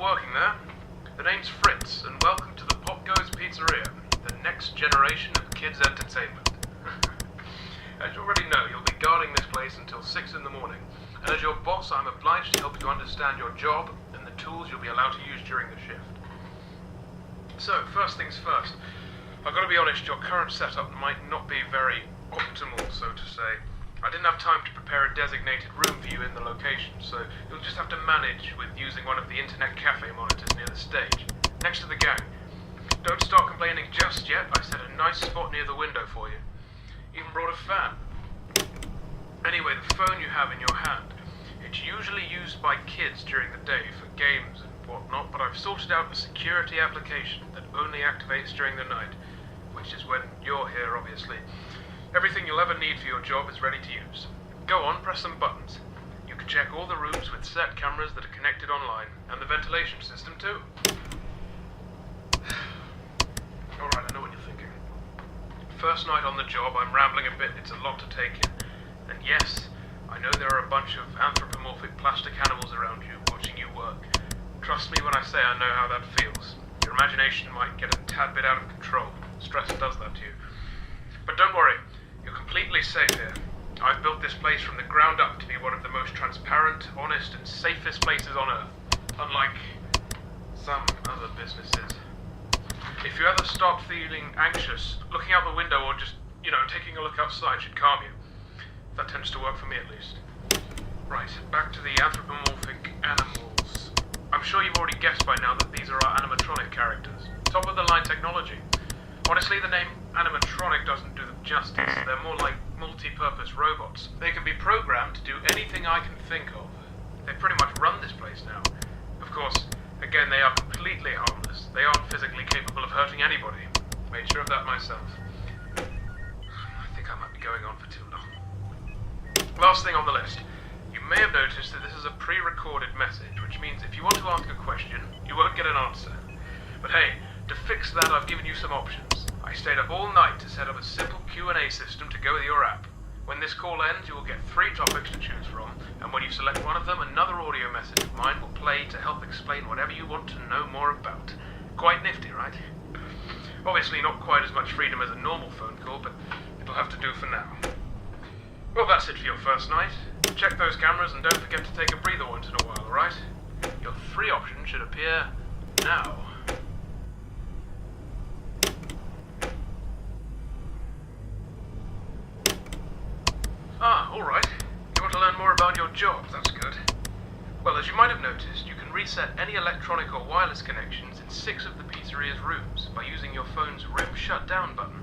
working there. The name's Fritz, and welcome to the Popgoes Pizzeria, the next generation of kids' entertainment. As you already know, you'll be guarding this place until 6 in the morning, and as your boss, I'm obliged to help you understand your job and the tools you'll be allowed to use during the shift. So, first things first, I've got to be honest, your current setup might not be very optimal, so to say. I didn't have time to prepare a designated room for you in the location, so you'll just have to manage with using one of the internet cafe monitors near the stage, next to the gang. Don't start complaining just yet, I set a nice spot near the window for you. Even brought a fan. Anyway, the phone you have in your hand, it's usually used by kids during the day for games and whatnot, but I've sorted out a security application that only activates during the night, which is when you're here, obviously. Everything you'll ever need for your job is ready to use. Go on, press some buttons. You can check all the rooms with set cameras that are connected online, and the ventilation system too. Alright, I know what you're thinking. First night on the job, I'm rambling a bit, it's a lot to take in. And yes, I know there are a bunch of anthropomorphic plastic animals around you, watching you work. Trust me when I say I know how that feels. Your imagination might get a tad bit out of control. Stress does that to you. But don't worry. You're completely safe here. I've built this place from the ground up to be one of the most transparent, honest, and safest places on Earth. Unlike some other businesses. If you ever start feeling anxious, looking out the window or just, taking a look outside should calm you. That tends to work for me at least. Right, back to the anthropomorphic animals. I'm sure you've already guessed by now that these are our animatronic characters. Top of the line technology. Honestly, the name animatronic doesn't do them justice. They're more like multi-purpose robots. They can be programmed to do anything I can think of. They pretty much run this place now. Of course, again, they are completely harmless. They aren't physically capable of hurting anybody. Made sure of that myself. I think I might be going on for too long. Last thing on the list. You may have noticed that this is a pre-recorded message, which means if you want to ask a question, you won't get an answer. But hey, to fix that, I've given you some options. I stayed up all night to set up a simple Q&A system to go with your app. When this call ends, you will get 3 topics to choose from, and when you select one of them, another audio message of mine will play to help explain whatever you want to know more about. Quite nifty, right? Obviously not quite as much freedom as a normal phone call, but it'll have to do for now. Well, that's it for your first night. Check those cameras and don't forget to take a breather once in a while, alright? Your 3 options should appear now. Alright. You want to learn more about your job, that's good. Well, as you might have noticed, you can reset any electronic or wireless connections in 6 of the pizzeria's rooms by using your phone's room shutdown button.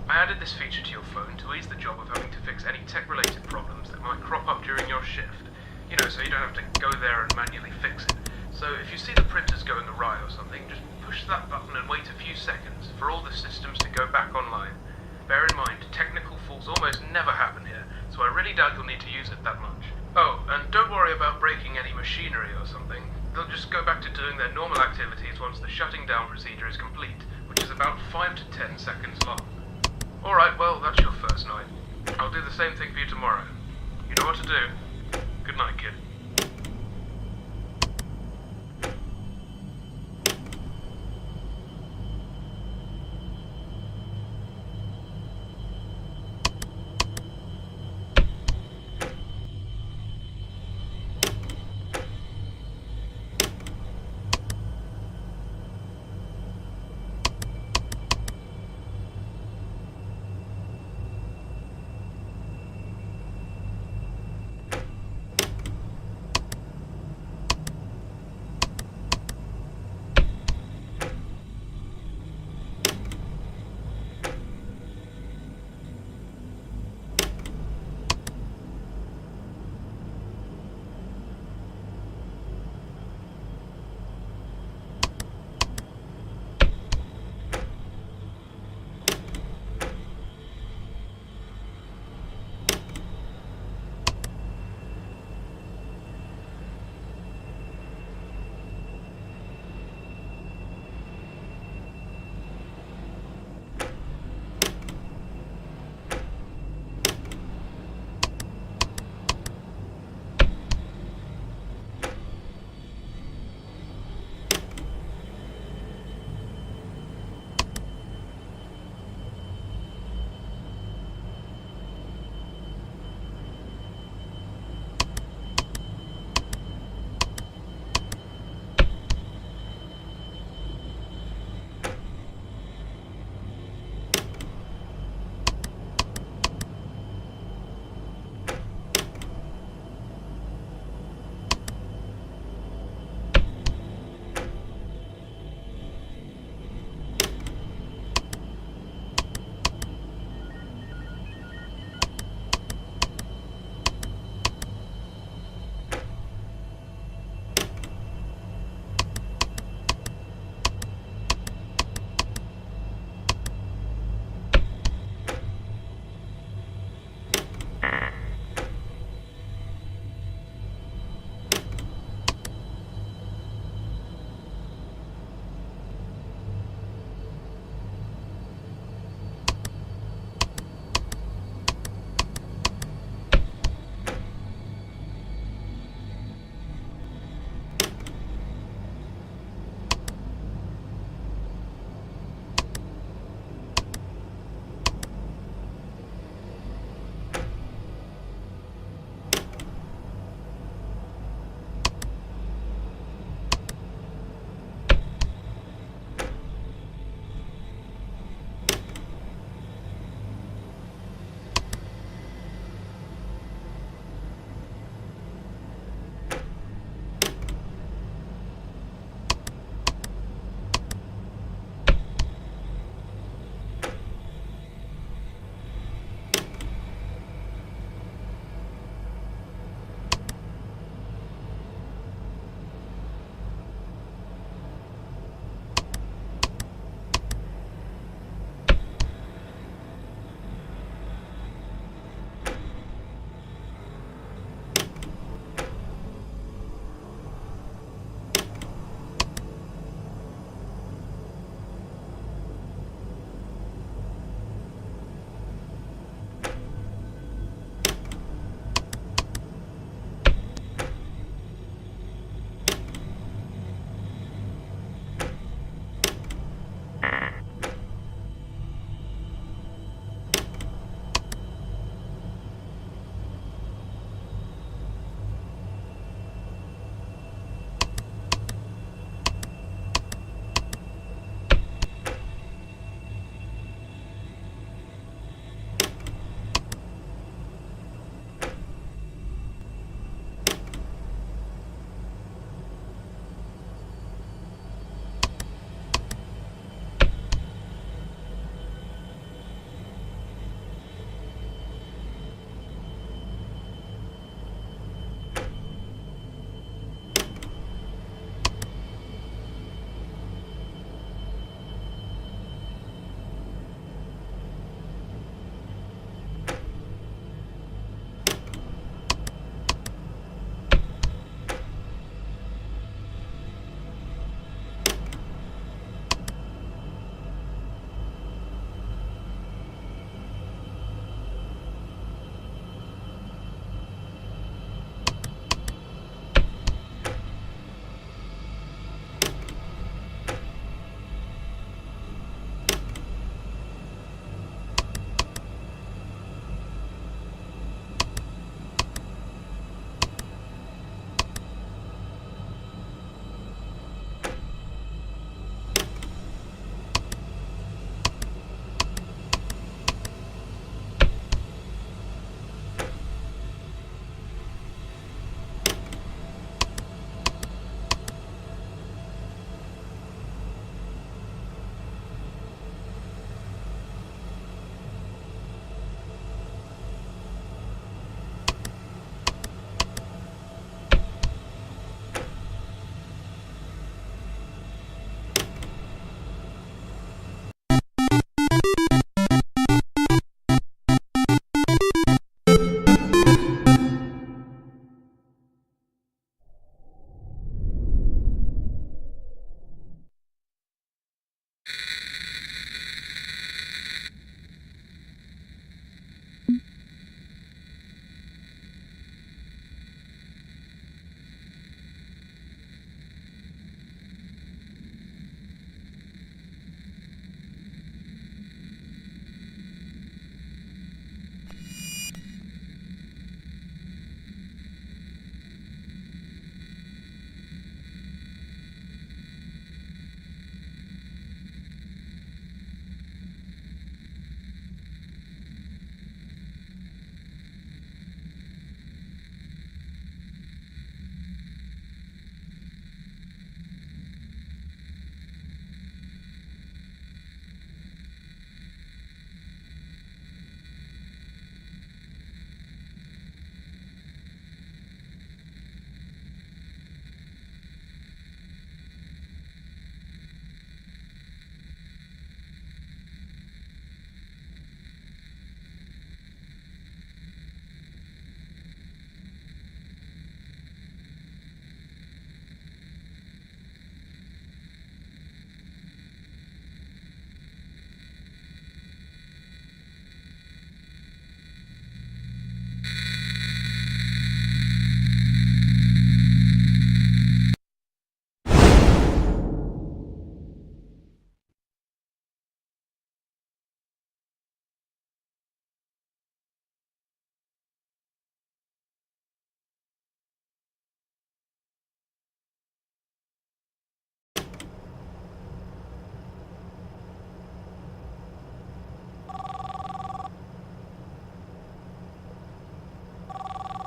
I added this feature to your phone to ease the job of having to fix any tech-related problems that might crop up during your shift. So you don't have to go there and manually fix it. So if you see the printers going awry or something, just push that button and wait a few seconds for all the systems to go back online. Bear in mind, technical faults almost never happen here, so I really doubt you'll need to use it that much. Oh, and don't worry about breaking any machinery or something. They'll just go back to doing their normal activities once the shutting down procedure is complete, which is about 5 to 10 seconds long. Alright, well, that's your first night. I'll do the same thing for you tomorrow. You know what to do. Good night, kid.